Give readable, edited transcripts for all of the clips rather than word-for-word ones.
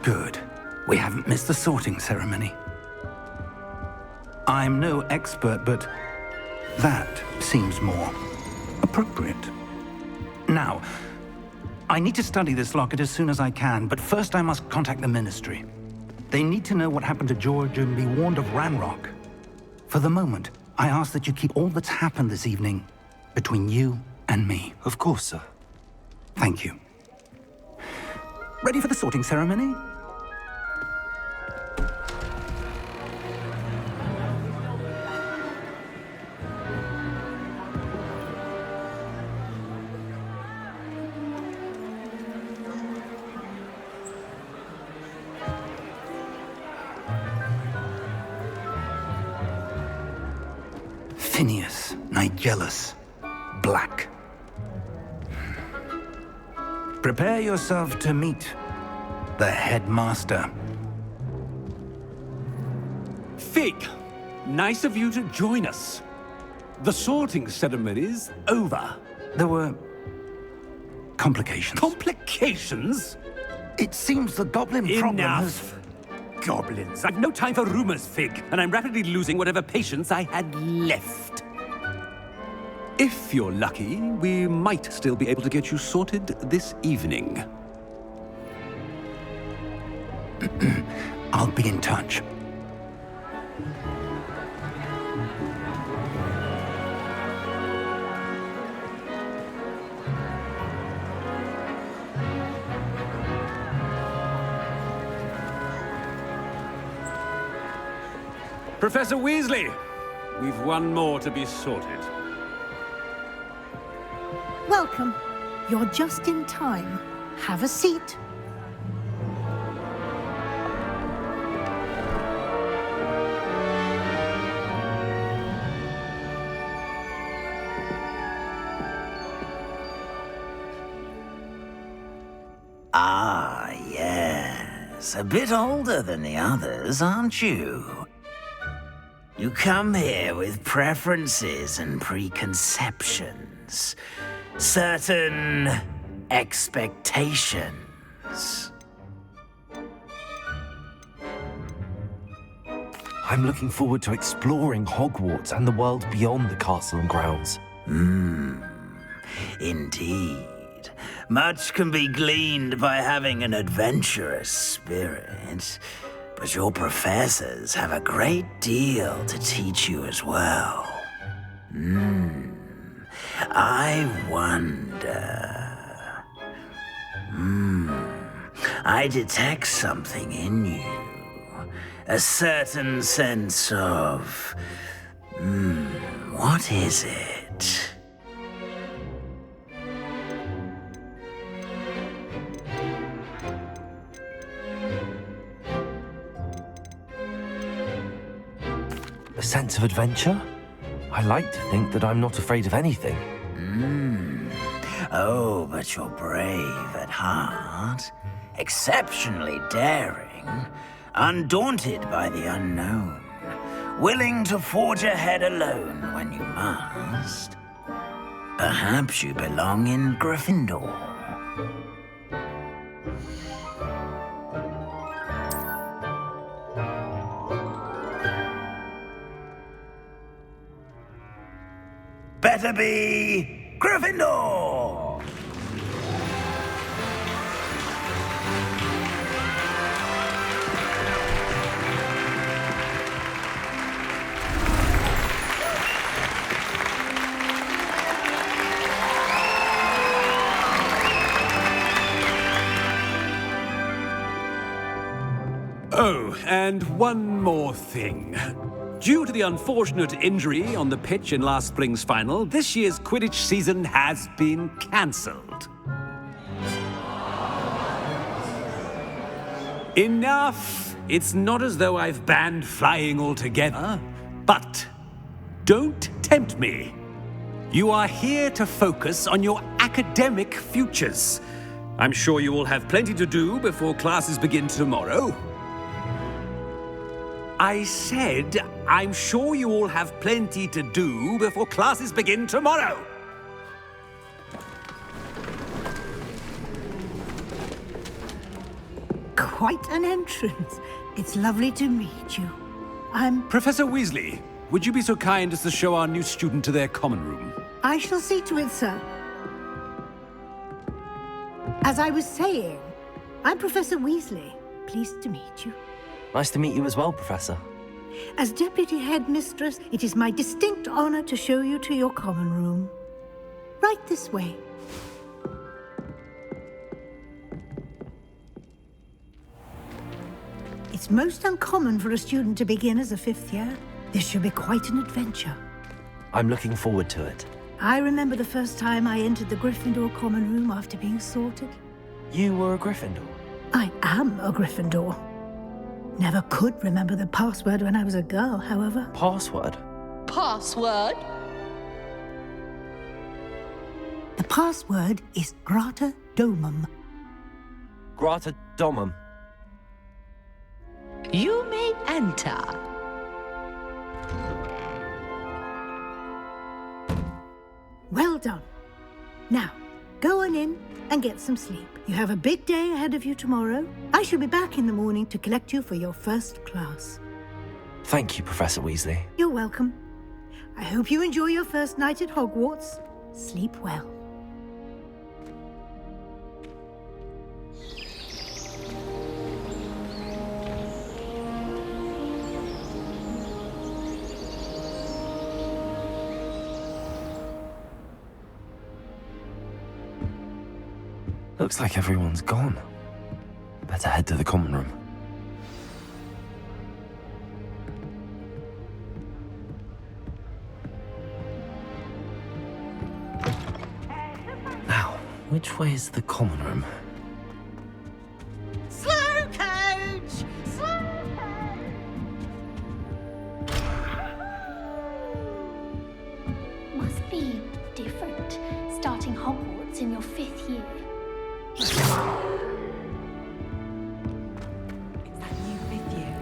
Good. We haven't missed the sorting ceremony. I'm no expert, but that seems more appropriate. Now, I need to study this locket as soon as I can, but first I must contact the Ministry. They need to know what happened to George and be warned of Ranrock. For the moment, I ask that you keep all that's happened this evening between you and me. Of course, sir. Thank you. Ready for the sorting ceremony? Phineas, Nigellus, Black. Prepare yourself to meet the headmaster. Fig, nice of you to join us. The sorting ceremony's over. There were complications. Complications? It seems the goblin problem has... Enough! Goblins. I've no time for rumors, Fig, and I'm rapidly losing whatever patience I had left. If you're lucky, we might still be able to get you sorted this evening. I'll be in touch. Professor Weasley, we've one more to be sorted. Welcome. You're just in time. Have a seat. Ah, yes. A bit older than the others, aren't you? You come here with preferences and preconceptions. Certain expectations. I'm looking forward to exploring Hogwarts and the world beyond the castle and grounds. Indeed. Much can be gleaned by having an adventurous spirit, but your professors have a great deal to teach you as well. I wonder... I detect something in you. A certain sense of... what is it? A sense of adventure? I like to think that I'm not afraid of anything. Oh, but you're brave at heart, exceptionally daring, undaunted by the unknown, willing to forge ahead alone when you must. Perhaps you belong in Gryffindor. Better be Gryffindor! Oh, and one more thing. Due to the unfortunate injury on the pitch in last spring's final, this year's Quidditch season has been cancelled. Enough! It's not as though I've banned flying altogether, but don't tempt me. You are here to focus on your academic futures. I'm sure you will have plenty to do before classes begin tomorrow. I said, I'm sure you all have plenty to do before classes begin tomorrow. quite an entrance. It's lovely to meet you. Professor Weasley, would you be so kind as to show our new student to their common room? I shall see to it, sir. As I was saying, I'm Professor Weasley. Pleased to meet you. Nice to meet you as well, Professor. As Deputy Headmistress, it is my distinct honor to show you to your common room. Right this way. It's most uncommon for a student to begin as a fifth year. This should be quite an adventure. I'm looking forward to it. I remember the first time I entered the Gryffindor common room after being sorted. You were a Gryffindor? I am a Gryffindor. Never could remember the password when I was a girl, however. Password? Password? The password is Grata Domum. Grata Domum. You may enter. Well done. Now, go on in and get some sleep. You have a big day ahead of you tomorrow. I shall be back in the morning to collect you for your first class. Thank you, Professor Weasley. You're welcome. I hope you enjoy your first night at Hogwarts. Sleep well. Looks like everyone's gone. Better head to the common room. Now, which way is the common room? Slow coach! Slow Must be different, starting Hogwarts in your 5th year. It's that new 5th year.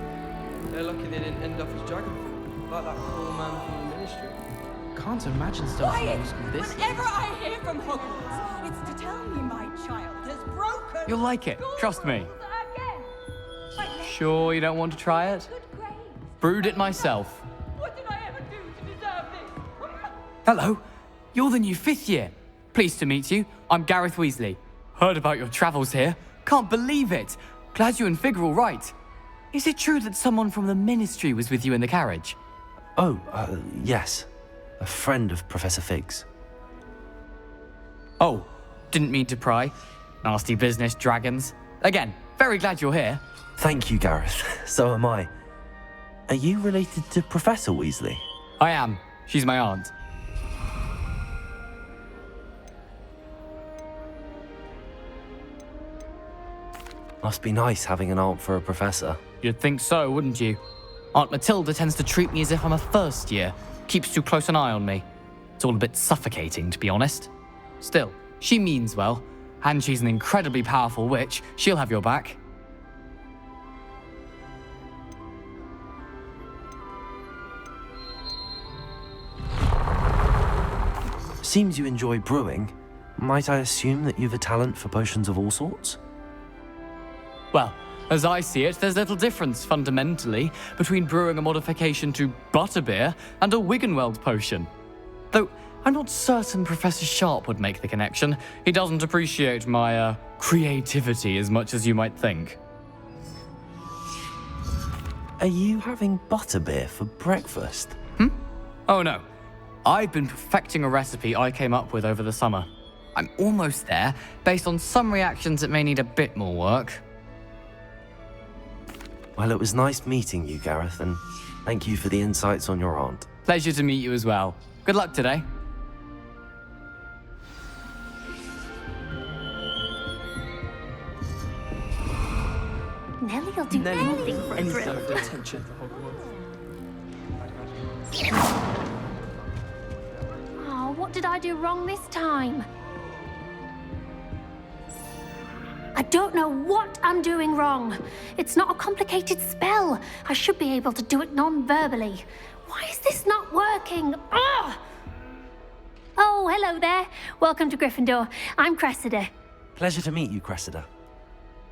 They're lucky they didn't end up as dragonfruit, like that poor man from the ministry. Can't imagine starting Quiet! old school this. Whenever I hear from Hogwarts, it's to tell me my child has broken. You'll like it, school trust me. rules again. I left Sure you don't want to try it? good grades. Brewed it myself. What did I ever do to deserve this? Hello, you're the new 5th year. Pleased to meet you. I'm Gareth Weasley. Heard about your travels here. Can't believe it. Glad you and Fig are all right. Is it true that someone from the ministry was with you in the carriage? Oh, yes. A friend of Professor Fig's. Oh, didn't mean to pry. Nasty business, dragons. Again, very glad you're here. Thank you, Gareth. So am I. Are you related to Professor Weasley? I am. She's my aunt. Must be nice having an aunt for a professor. You'd think so, wouldn't you? Aunt Matilda tends to treat me as if I'm a first year. Keeps too close an eye on me. It's all a bit suffocating, to be honest. Still, she means well, and she's an incredibly powerful witch. She'll have your back. Seems you enjoy brewing. Might I assume that you've a talent for potions of all sorts? Well, as I see it, there's little difference, fundamentally, between brewing a modification to butterbeer and a Wiggenweld potion. Though, I'm not certain Professor Sharp would make the connection. He doesn't appreciate my, creativity as much as you might think. Are you having butterbeer for breakfast? Oh no. I've been perfecting a recipe I came up with over the summer. I'm almost there. Based on some reactions, it may need a bit more work. Well, it was nice meeting you, Gareth, and thank you for the insights on your aunt. Pleasure to meet you as well. Good luck today. Nelly'll do anything for a Any thrill. served attention to Hogwarts. Oh, what did I do wrong this time? I don't know what I'm doing wrong. It's not a complicated spell. I should be able to do it non-verbally. Why is this not working? Ugh! Oh, hello there. Welcome to Gryffindor. I'm Cressida. Pleasure to meet you, Cressida.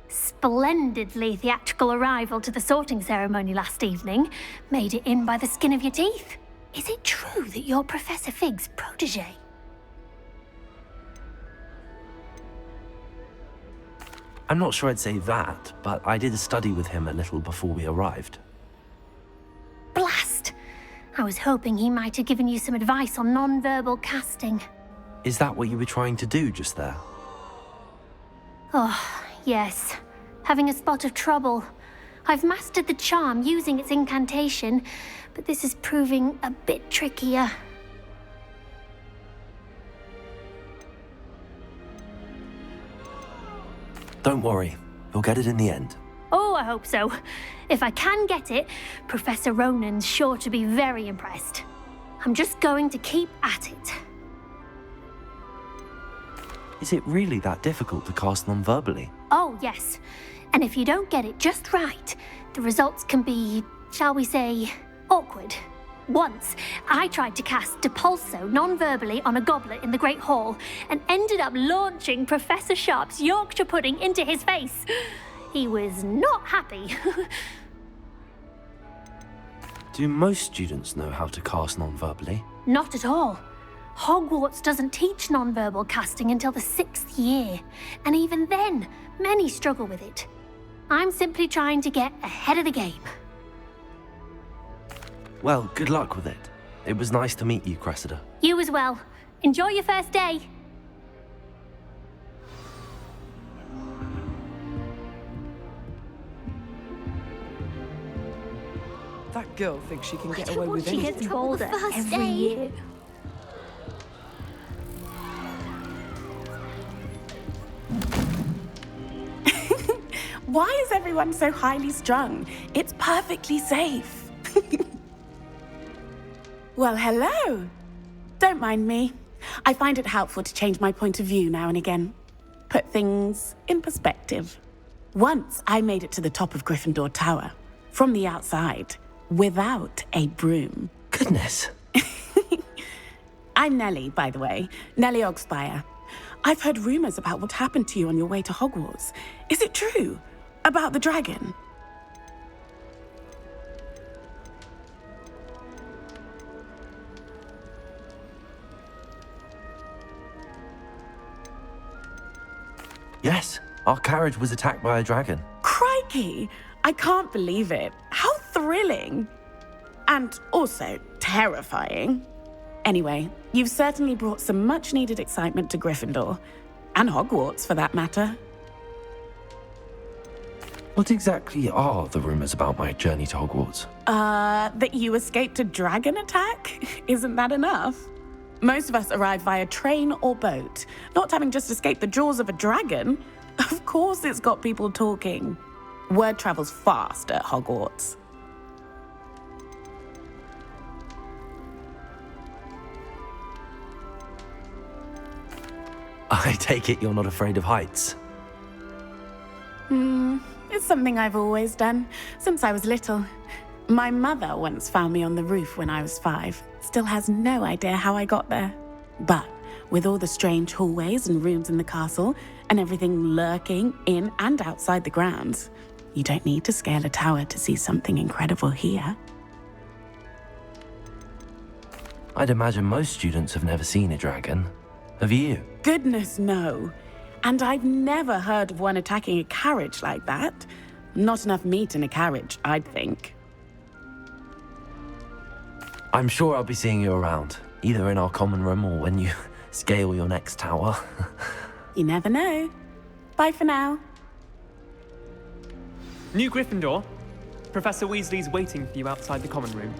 Splendidly theatrical arrival to the sorting ceremony last evening. Made it in by the skin of your teeth. Is it true that you're Professor Fig's protege? I'm not sure I'd say that, but I did study with him a little before we arrived. Blast! I was hoping he might have given you some advice on non-verbal casting. Is that what you were trying to do just there? Oh, yes. Having a spot of trouble. I've mastered the charm using its incantation, but this is proving a bit trickier. Don't worry, you'll get it in the end. Oh, I hope so. If I can get it, Professor Ronan's sure to be very impressed. I'm just going to keep at it. Is it really that difficult to cast non-verbally? Oh, yes. And if you don't get it just right, the results can be, shall we say, awkward. Once, I tried to cast Depulso non-verbally on a goblet in the Great Hall and ended up launching Professor Sharp's Yorkshire pudding into his face. He was not happy. Do most students know how to cast non-verbally? Not at all. Hogwarts doesn't teach non-verbal casting until the 6th year, and even then, many struggle with it. I'm simply trying to get ahead of the game. Well, good luck with it. It was nice to meet you, Cressida. You as well. Enjoy your first day. That girl thinks she can get I away don't with want she anything. gets older first every day. year. Why is everyone so highly strung? It's perfectly safe. Well, hello. Don't mind me. I find it helpful to change my point of view now and again. Put things in perspective. Once I made it to the top of Gryffindor Tower, from the outside, without a broom. Goodness. I'm Nellie, by the way. Nellie Ogspire. I've heard rumors about what happened to you on your way to Hogwarts. Is it true? About the dragon? Yes, our carriage was attacked by a dragon. Crikey! I can't believe it. How thrilling! And also terrifying. Anyway, you've certainly brought some much-needed excitement to Gryffindor. And Hogwarts, for that matter. What exactly are the rumors about my journey to Hogwarts? That you escaped a dragon attack? Isn't that enough? Most of us arrive via train or boat, not having just escaped the jaws of a dragon. Of course it's got people talking. Word travels fast at Hogwarts. I take it you're not afraid of heights. It's something I've always done, since I was little. My mother once found me on the roof when I was 5. Still has no idea how I got there. But with all the strange hallways and rooms in the castle, and everything lurking in and outside the grounds, you don't need to scale a tower to see something incredible here. I'd imagine most students have never seen a dragon. Have you? Goodness, no. And I've never heard of one attacking a carriage like that. Not enough meat in a carriage, I'd think. I'm sure I'll be seeing you around, either in our common room or when you scale your next tower. You never know. Bye for now. New Gryffindor. Professor Weasley's waiting for you outside the common room.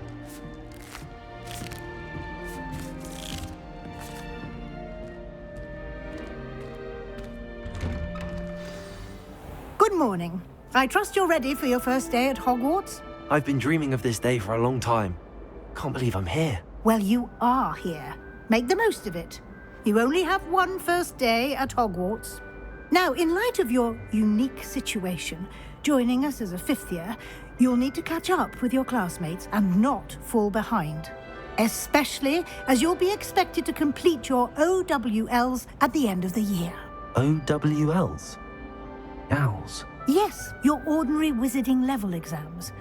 Good morning. I trust you're ready for your first day at Hogwarts? I've been dreaming of this day for a long time. Can't believe I'm here. Well, you are here. Make the most of it. You only have one first day at Hogwarts. Now, in light of your unique situation, joining us as a 5th year, you'll need to catch up with your classmates and not fall behind. Especially as you'll be expected to complete your OWLs at the end of the year. OWLs? Owls? Yes, your ordinary wizarding level exams.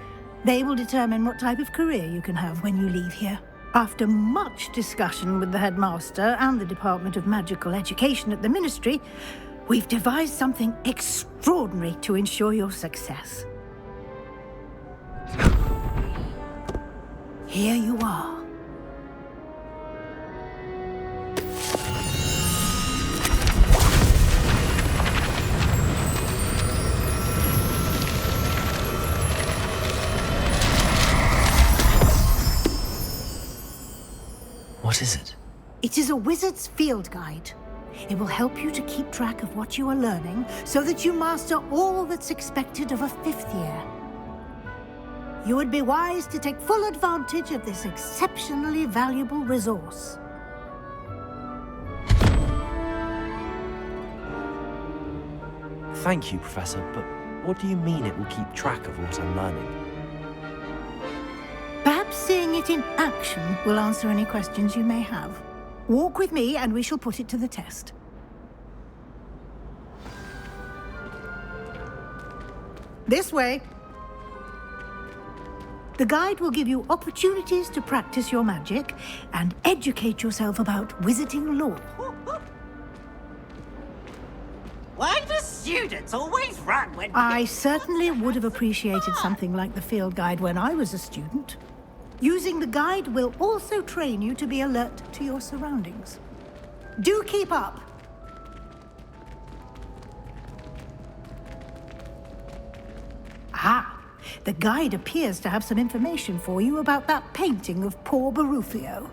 They will determine what type of career you can have when you leave here. After much discussion with the headmaster and the Department of Magical Education at the Ministry, we've devised something extraordinary to ensure your success. Here you are. What is it? It is a wizard's field guide. It will help you to keep track of what you are learning so that you master all that's expected of a 5th year. You would be wise to take full advantage of this exceptionally valuable resource. Thank you, Professor, but what do you mean it will keep track of what I'm learning? Perhaps seeing it in action will answer any questions you may have. Walk with me and we shall put it to the test. This way. The guide will give you opportunities to practice your magic and educate yourself about wizarding lore. Why do students always run when... I certainly would have appreciated something like the field guide when I was a student. Using the guide will also train you to be alert to your surroundings. Do keep up. Ah, the guide appears to have some information for you about that painting of poor Barufio.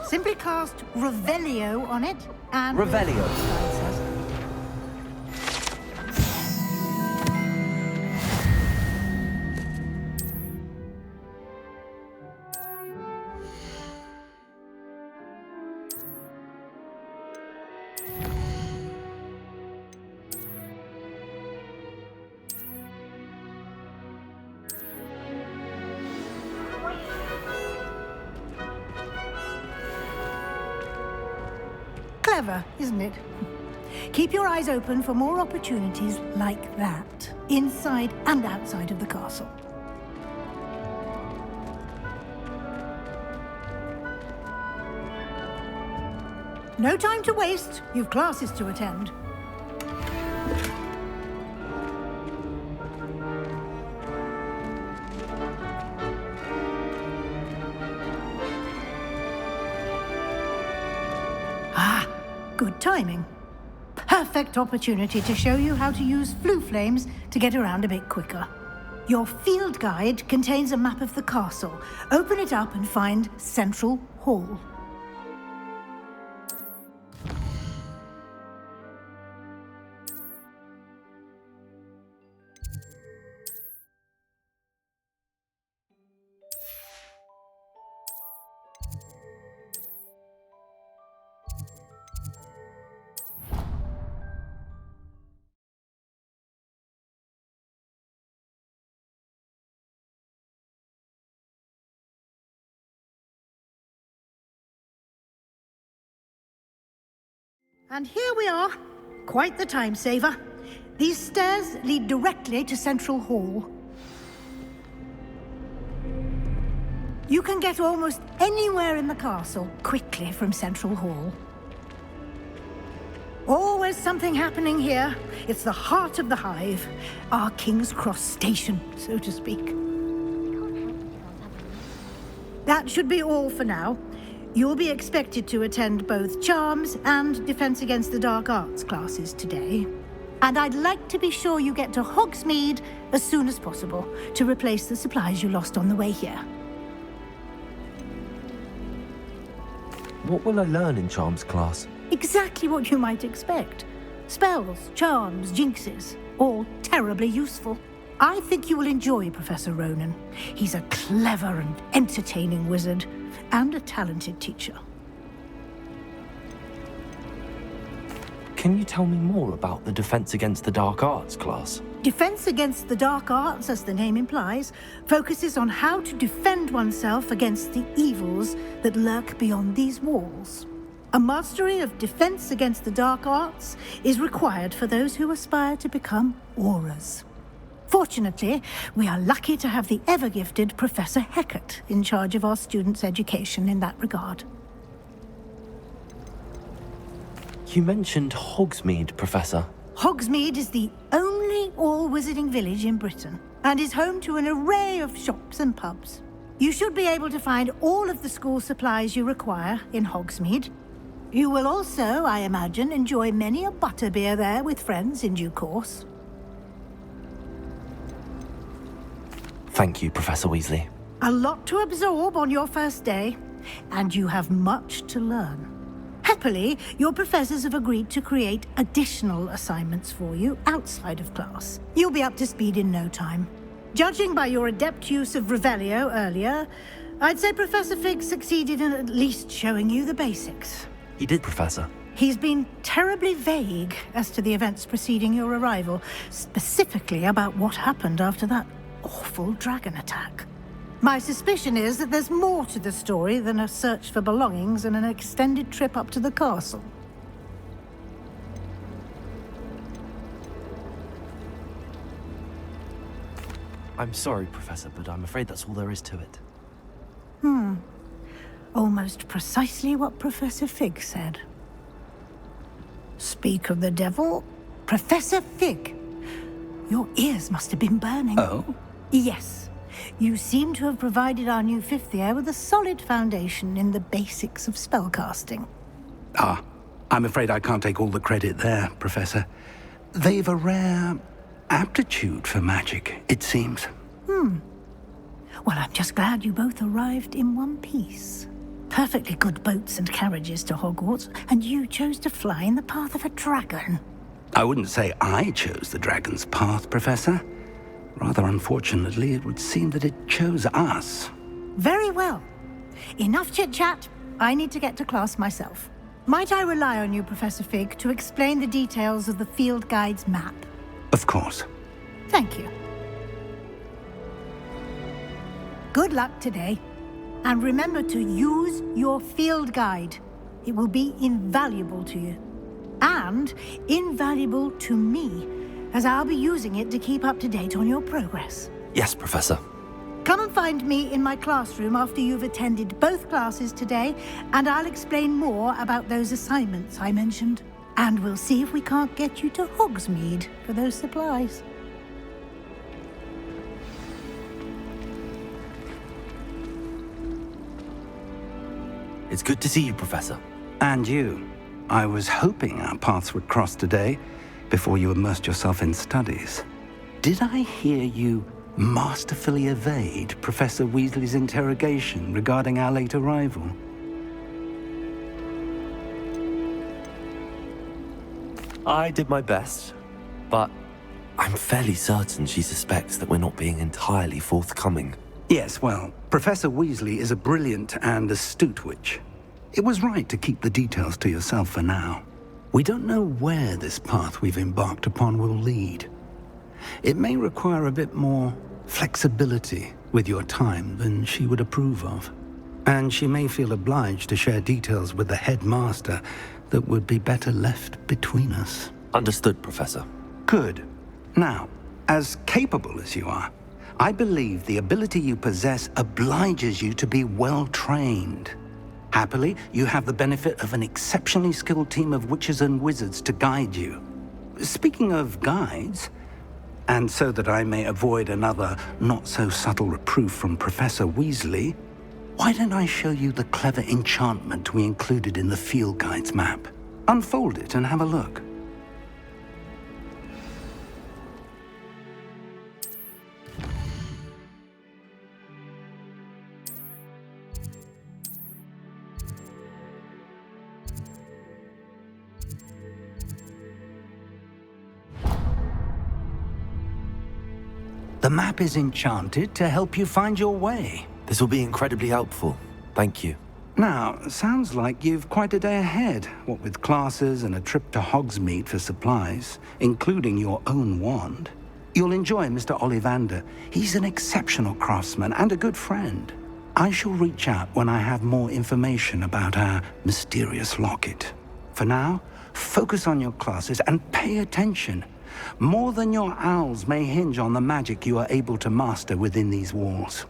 Simply cast Revelio on it and... Revelio. Clever, isn't it? Keep your eyes open for more opportunities like that, inside and outside of the castle. No time to waste. You've classes to attend. Good timing. Perfect opportunity to show you how to use flue flames to get around a bit quicker. Your field guide contains a map of the castle. Open it up and find Central Hall. And here we are. Quite the time saver. These stairs lead directly to Central Hall. You can get almost anywhere in the castle quickly from Central Hall. Always something happening here. It's the heart of the hive. Our King's Cross station, so to speak. That should be all for now. You'll be expected to attend both Charms and Defense Against the Dark Arts classes today. And I'd like to be sure you get to Hogsmeade as soon as possible to replace the supplies you lost on the way here. What will I learn in Charms class? Exactly what you might expect. Spells, charms, jinxes, all terribly useful. I think you will enjoy Professor Ronan. He's a clever and entertaining wizard, and a talented teacher. Can you tell me more about the Defense Against the Dark Arts class? Defense Against the Dark Arts, as the name implies, focuses on how to defend oneself against the evils that lurk beyond these walls. A mastery of defense against the dark arts is required for those who aspire to become auras. Fortunately, we are lucky to have the ever-gifted Professor Hecat in charge of our students' education in that regard. You mentioned Hogsmeade, Professor. Hogsmeade is the only all-wizarding village in Britain and is home to an array of shops and pubs. You should be able to find all of the school supplies you require in Hogsmeade. You will also, I imagine, enjoy many a butterbeer there with friends in due course. Thank you, Professor Weasley. A lot to absorb on your first day, and you have much to learn. Happily, your professors have agreed to create additional assignments for you outside of class. You'll be up to speed in no time. Judging by your adept use of Revelio earlier, I'd say Professor Fig succeeded in at least showing you the basics. He did, Professor. He's been terribly vague as to the events preceding your arrival, specifically about what happened after that awful dragon attack. My suspicion is that there's more to the story than a search for belongings and an extended trip up to the castle. I'm sorry, Professor, but I'm afraid that's all there is to it. Almost precisely what Professor Fig said. Speak of the devil, Professor Fig. Your ears must have been burning. Oh? Yes. You seem to have provided our new fifth year with a solid foundation in the basics of spellcasting. Ah, I'm afraid I can't take all the credit there, Professor. They've a rare aptitude for magic, it seems. Well, I'm just glad you both arrived in one piece. Perfectly good boats and carriages to Hogwarts, and you chose to fly in the path of a dragon. I wouldn't say I chose the dragon's path, Professor. Rather unfortunately, it would seem that it chose us. Very well. Enough chit-chat. I need to get to class myself. Might I rely on you, Professor Fig, to explain the details of the field guide's map? Of course. Thank you. Good luck today. And remember to use your field guide. It will be invaluable to you. And invaluable to me, as I'll be using it to keep up to date on your progress. Yes, Professor. Come and find me in my classroom after you've attended both classes today, and I'll explain more about those assignments I mentioned. And we'll see if we can't get you to Hogsmeade for those supplies. It's good to see you, Professor. And you. I was hoping our paths would cross today, before you immersed yourself in studies. Did I hear you masterfully evade Professor Weasley's interrogation regarding our late arrival? I did my best, but I'm fairly certain she suspects that we're not being entirely forthcoming. Yes, well, Professor Weasley is a brilliant and astute witch. It was right to keep the details to yourself for now. We don't know where this path we've embarked upon will lead. It may require a bit more flexibility with your time than she would approve of. And she may feel obliged to share details with the headmaster that would be better left between us. Understood, Professor. Good. Now, as capable as you are, I believe the ability you possess obliges you to be well-trained. Happily, you have the benefit of an exceptionally skilled team of witches and wizards to guide you. Speaking of guides, and so that I may avoid another not-so-subtle reproof from Professor Weasley, why don't I show you the clever enchantment we included in the field guide's map? Unfold it and have a look. The map is enchanted to help you find your way. This will be incredibly helpful. Thank you. Now, sounds like you've quite a day ahead, what with classes and a trip to Hogsmeade for supplies, including your own wand. You'll enjoy Mr. Ollivander. He's an exceptional craftsman and a good friend. I shall reach out when I have more information about our mysterious locket. For now, focus on your classes and pay attention. More than your owls may hinge on the magic you are able to master within these walls.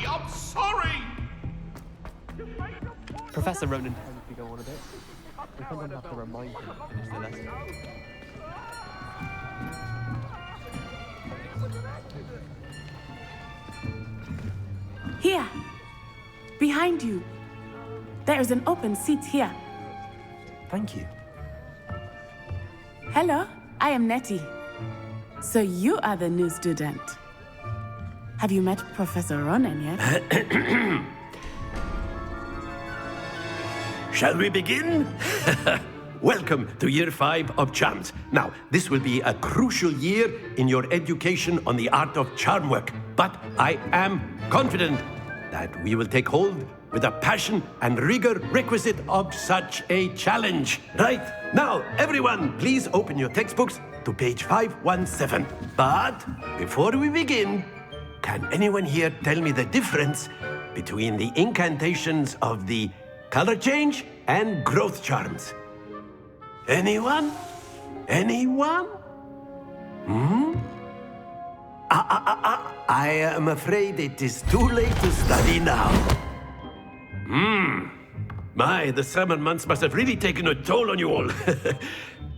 I'm sorry! Professor Ronan tends to go on a bit. We sometimes have to remind him to finish the lesson. Here! Behind you! There is an open seat here. Thank you. Hello, I am Nettie. So you are the new student. Have you met Professor Ronan yet? Shall we begin? Welcome to Year 5 of Charms. Now, this will be a crucial year in your education on the art of charm work, but I am confident that we will take hold with the passion and rigor requisite of such a challenge. Right, now, everyone, please open your textbooks to page 517. But before we begin, can anyone here tell me the difference between the incantations of the color change and growth charms? Anyone? Anyone? I am afraid it is too late to study now. My, the summer months must have really taken a toll on you all.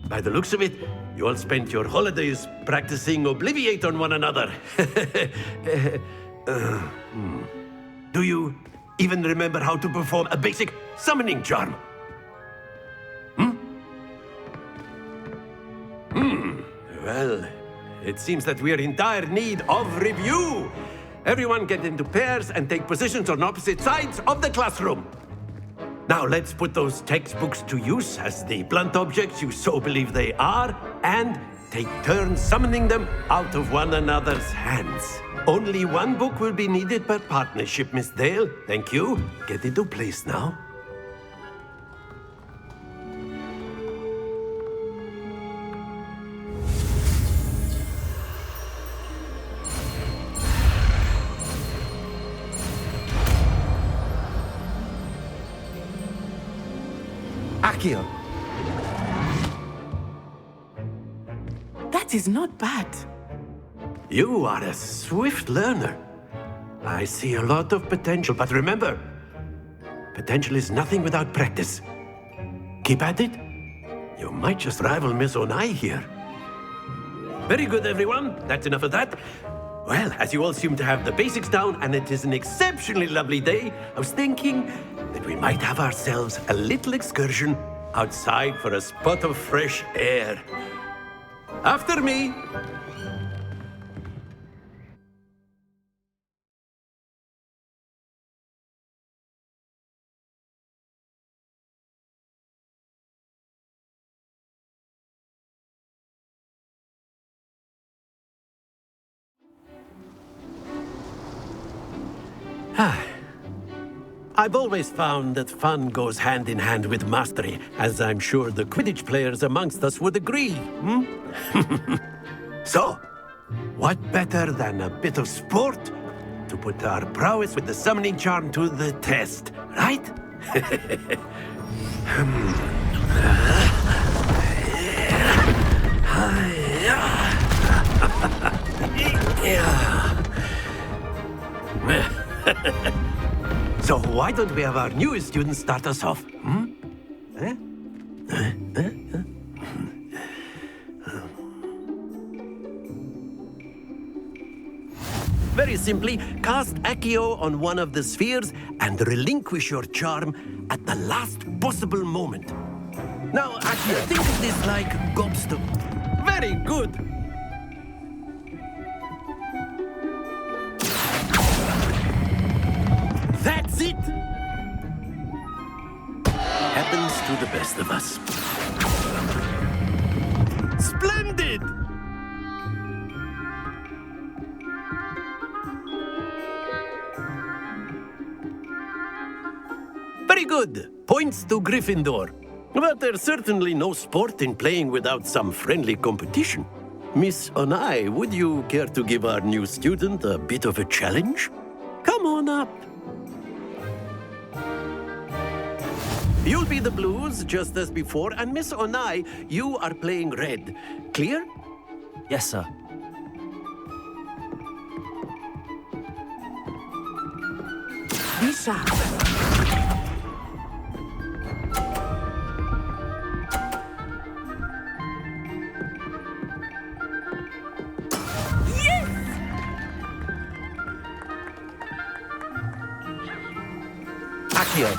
By the looks of it, you all spent your holidays practicing Obliviate on one another. Do you even remember how to perform a basic summoning charm? Well, it seems that we are in dire need of review. Everyone get into pairs and take positions on opposite sides of the classroom. Now let's put those textbooks to use as the blunt objects you so believe they are, and take turns summoning them out of one another's hands. Only one book will be needed per partnership, Miss Dale. Thank you. Get into place now. Accio. That is not bad. You are a swift learner. I see a lot of potential, but remember, potential is nothing without practice. Keep at it. You might just rival Miss Onai here. Very good, everyone. That's enough of that. Well, as you all seem to have the basics down, and it is an exceptionally lovely day, I was thinking that we might have ourselves a little excursion outside for a spot of fresh air. After me. I've always found that fun goes hand in hand with mastery, as I'm sure the Quidditch players amongst us would agree. So, what better than a bit of sport to put our prowess with the summoning charm to the test, right? So why don't we have our newest student start us off? Very simply, cast Accio on one of the spheres and relinquish your charm at the last possible moment. Now, Accio, think of this like gobstone. Very good. That's it. Happens to the best of us. Splendid! Very good. Points to Gryffindor. But there's certainly no sport in playing without some friendly competition. Miss Onai, would you care to give our new student a bit of a challenge? Come on up. You'll be the blues, just as before, and Miss Onai, you are playing red. Clear? Yes, sir. Be sharp. Accio.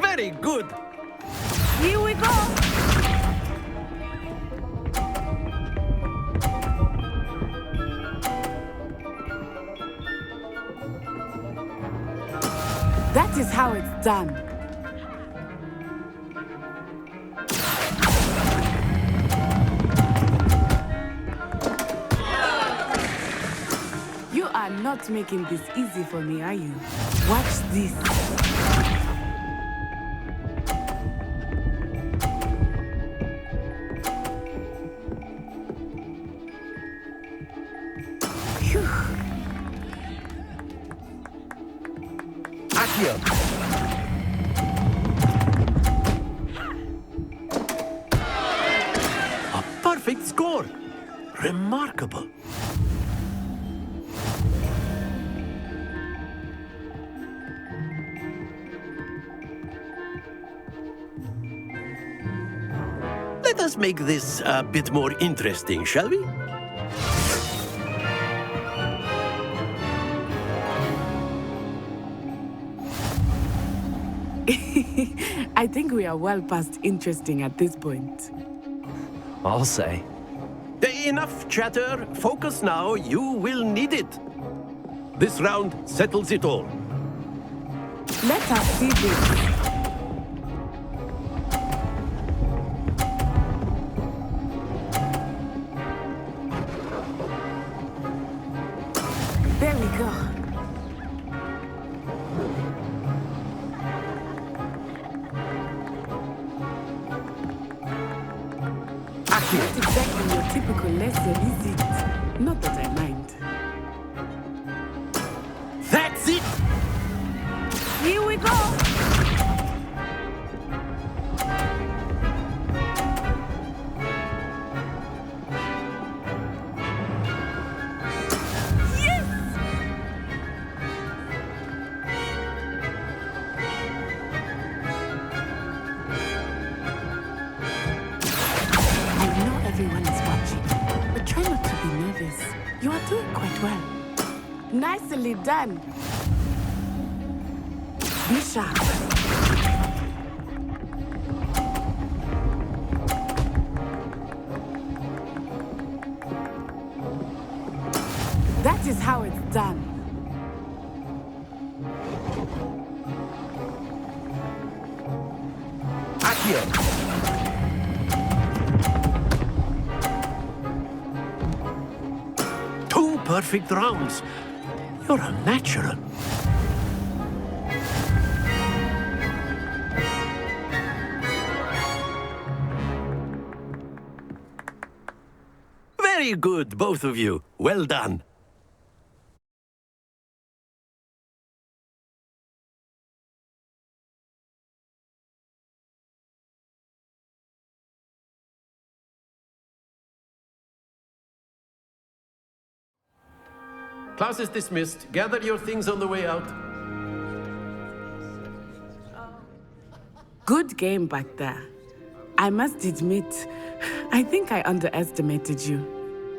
Very good. Here we go. That is how it's done. You are not making this easy for me, are you? Watch this. Phew. Accio. A perfect score. Remarkable. Let us make this a bit more interesting, shall we? I think we are well past interesting at this point. I'll say. Enough chatter. Focus now. You will need it. This round settles it all. Let us see this. There we go. Not exactly your typical lesson, is it? Not that I mind. That's it! Here we go. Everyone is watching, but try not to be nervous. You are doing quite well. Nicely done. Be sharp. That is how it's done. Accio. Perfect rounds. You're a natural. Very good, both of you. Well done. Class is dismissed. Gather your things on the way out. Good game back there. I must admit, I think I underestimated you.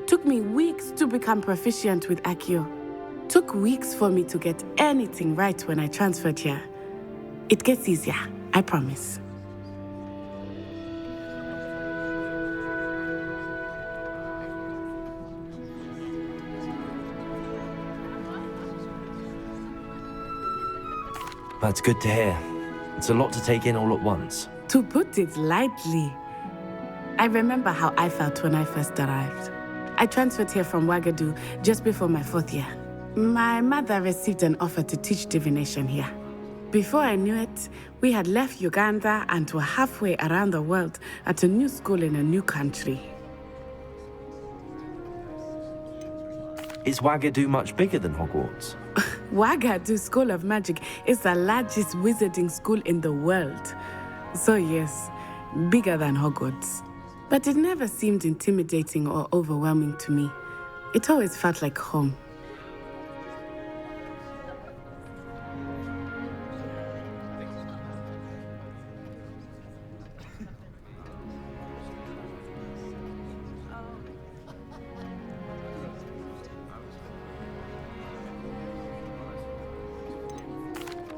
Took me weeks to become proficient with Accio. Took weeks for me to get anything right when I transferred here. It gets easier, I promise. That's good to hear. It's a lot to take in all at once. To put it lightly, I remember how I felt when I first arrived. I transferred here from Ouagadougou just before my 4th year. My mother received an offer to teach divination here. Before I knew it, we had left Uganda and were halfway around the world at a new school in a new country. Is Ouagadougou much bigger than Hogwarts? Ouagadougou School of Magic is the largest wizarding school in the world. So yes, bigger than Hogwarts. But it never seemed intimidating or overwhelming to me. It always felt like home.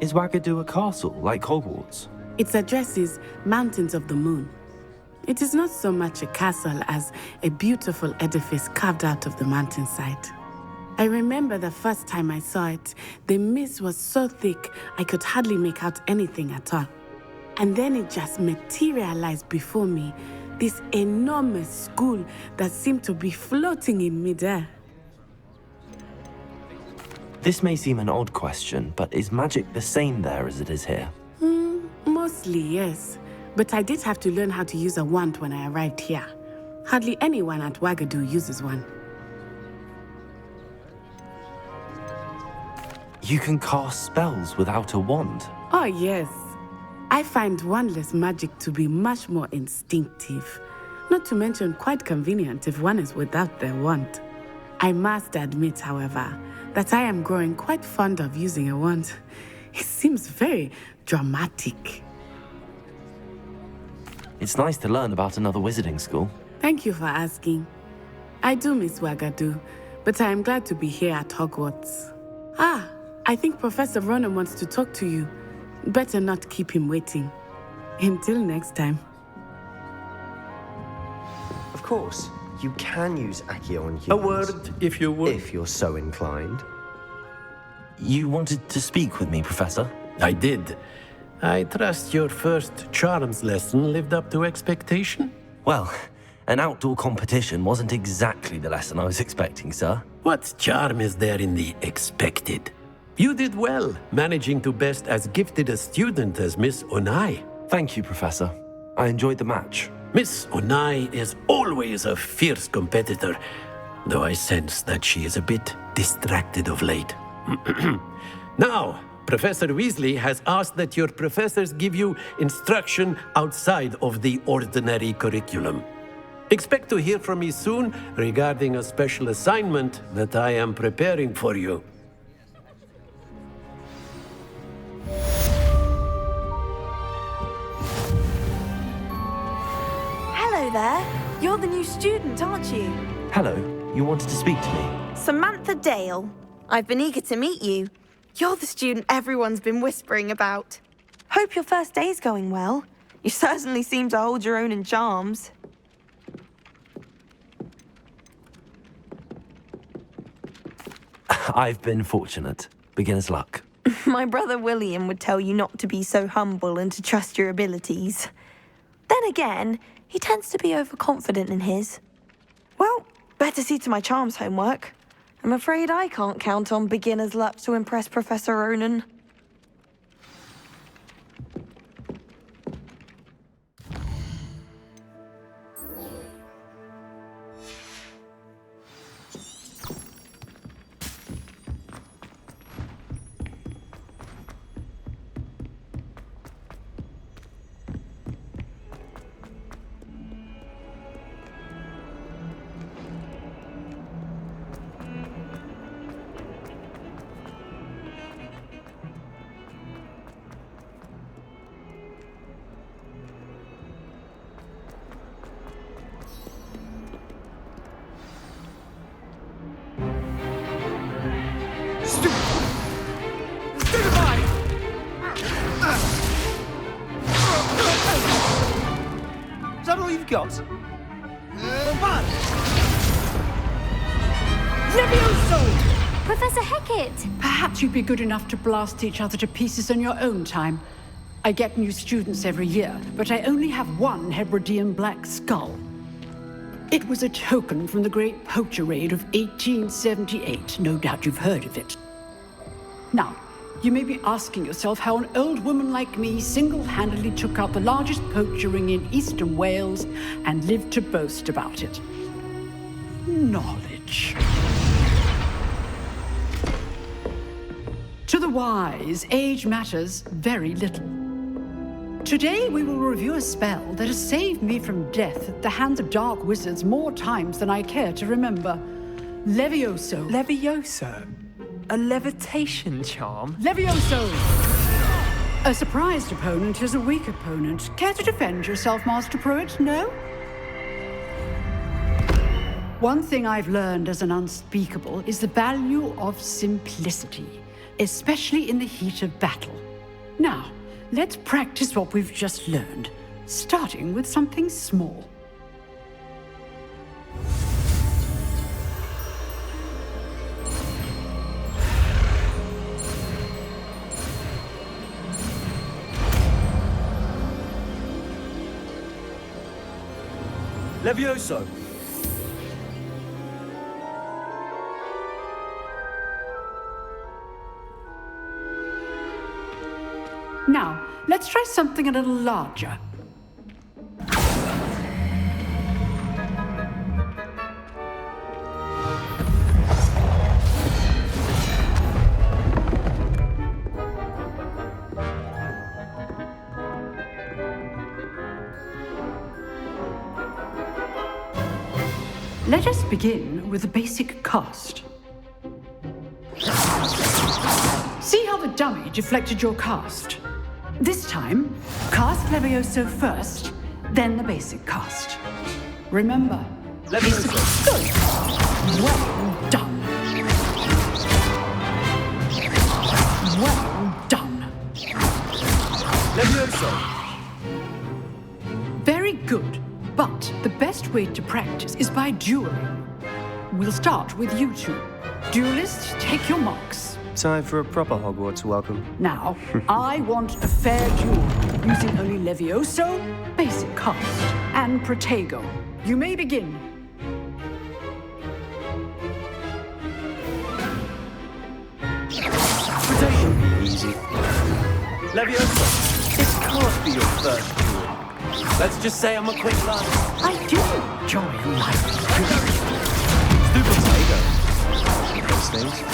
Is Ouagadougou a castle, like Hogwarts? Its address is Mountains of the Moon. It is not so much a castle as a beautiful edifice carved out of the mountainside. I remember the first time I saw it, the mist was so thick I could hardly make out anything at all. And then it just materialized before me, this enormous school that seemed to be floating in midair. This may seem an odd question, but is magic the same there as it is here? Mostly, yes. But I did have to learn how to use a wand when I arrived here. Hardly anyone at Ouagadougou uses one. You can cast spells without a wand? Oh, yes. I find wandless magic to be much more instinctive. Not to mention quite convenient if one is without their wand. I must admit, however, that I am growing quite fond of using a wand. It seems very dramatic. It's nice to learn about another wizarding school. Thank you for asking. I do miss Ouagadougou, but I am glad to be here at Hogwarts. I think Professor Ronan wants to talk to you. Better not keep him waiting. Until next time. Of course, you can use Accio on humans. A word, if you would. If you're so inclined. You wanted to speak with me, Professor? I did. I trust your first charms lesson lived up to expectation? Well, an outdoor competition wasn't exactly the lesson I was expecting, sir. What charm is there in the expected? You did well, managing to best as gifted a student as Miss Onai. Thank you, Professor. I enjoyed the match. Miss Onai is always a fierce competitor, though I sense that she is a bit distracted of late. Now, Professor Weasley has asked that your professors give you instruction outside of the ordinary curriculum. Expect to hear from me soon regarding a special assignment that I am preparing for you. Hello there. You're the new student, aren't you? Hello. You wanted to speak to me? Samantha Dale. I've been eager to meet you. You're the student everyone's been whispering about. Hope your first day's going well. You certainly seem to hold your own in charms. I've been fortunate. Beginner's luck. My brother William would tell you not to be so humble and to trust your abilities. Then again, he tends to be overconfident in his. Well, better see to my charms homework. I'm afraid I can't count on beginner's luck to impress Professor Ronan. that all you've got? Bombard! Levioso! Professor Hecat! Perhaps you'd be good enough to blast each other to pieces on your own time. I get new students every year, but I only have one Hebridean black skull. It was a token from the Great Poacher Raid of 1878. No doubt you've heard of it. Now, you may be asking yourself how an old woman like me single-handedly took out the largest poacher ring in eastern Wales and lived to boast about it. Knowledge. To the wise, age matters very little. Today we will review a spell that has saved me from death at the hands of dark wizards more times than I care to remember. Levioso. Levioso? A levitation charm? Levioso! A surprised opponent is a weak opponent. Care to defend yourself, Master Pruitt? No? One thing I've learned as an unspeakable is the value of simplicity, especially in the heat of battle. Now, let's practice what we've just learned, starting with something small. Levioso! Now, let's try something a little larger. Let us begin with the basic cast. See how the dummy deflected your cast? This time, cast Levioso first, then the basic cast. Remember, Levioso. Good. Well done. Well done. Levioso. Very good. But the best way to practice is by dueling. We'll start with you two. Duelists, take your marks. Time for a proper Hogwarts welcome. Now, I want a fair duel, using only Levioso, basic cast, and Protego. You may begin. Should be easy. Levioso, this can't be your first duel. Let's just say I'm a quick learner. I do enjoy life. Super Protego. Those things.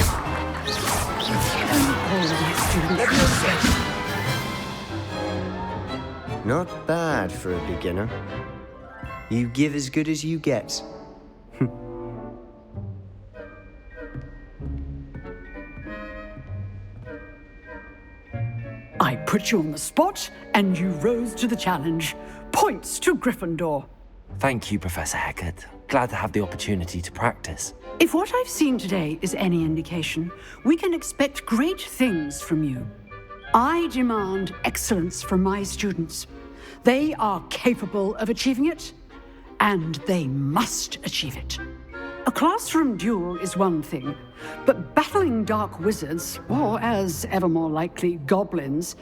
Not bad for a beginner. You give as good as you get. I put you on the spot, and you rose to the challenge. Points to Gryffindor. Thank you, Professor Hecat. Glad to have the opportunity to practice. If what I've seen today is any indication, we can expect great things from you. I demand excellence from my students. They are capable of achieving it, and they must achieve it. A classroom duel is one thing, but battling dark wizards, or as ever more likely, goblins,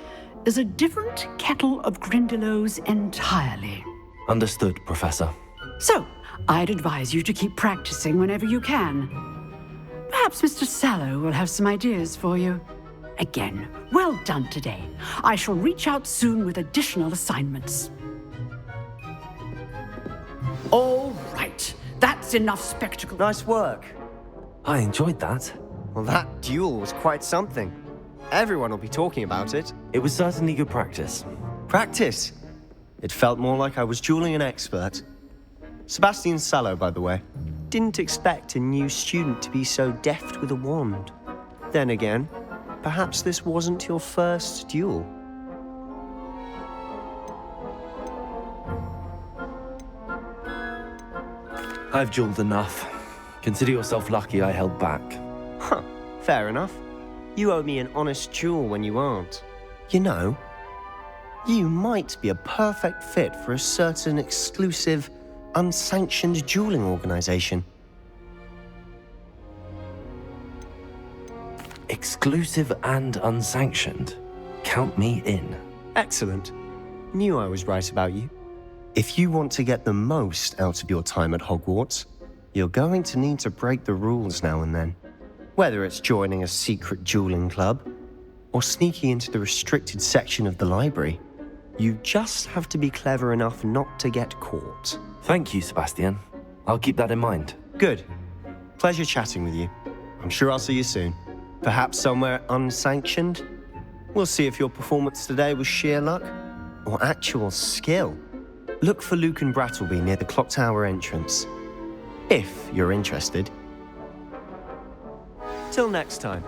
is a different kettle of Grindylows entirely. Understood, Professor. So, I'd advise you to keep practicing whenever you can. Perhaps Mr. Sallow will have some ideas for you. Again, well done today. I shall reach out soon with additional assignments. All right, that's enough spectacle. Nice work. I enjoyed that. Well, that duel was quite something. Everyone will be talking about it. It was certainly good practice. Practice? It felt more like I was dueling an expert. Sebastian Sallow, by the way. Didn't expect a new student to be so deft with a wand. Then again, perhaps this wasn't your first duel. I've dueled enough. Consider yourself lucky I held back. Huh, fair enough. You owe me an honest duel when you aren't. You know, You might be a perfect fit for a certain exclusive, unsanctioned dueling organization. Exclusive and unsanctioned. Count me in. Excellent. Knew I was right about you. If you want to get the most out of your time at Hogwarts, you're going to need to break the rules now and then. Whether it's joining a secret dueling club, or sneaking into the restricted section of the library, you just have to be clever enough not to get caught. Thank you, Sebastian. I'll keep that in mind. Good. Pleasure chatting with you. I'm sure I'll see you soon. Perhaps somewhere unsanctioned? We'll see if your performance today was sheer luck or actual skill. Look for Luke and Brattleby near the clock tower entrance, if you're interested. Till next time.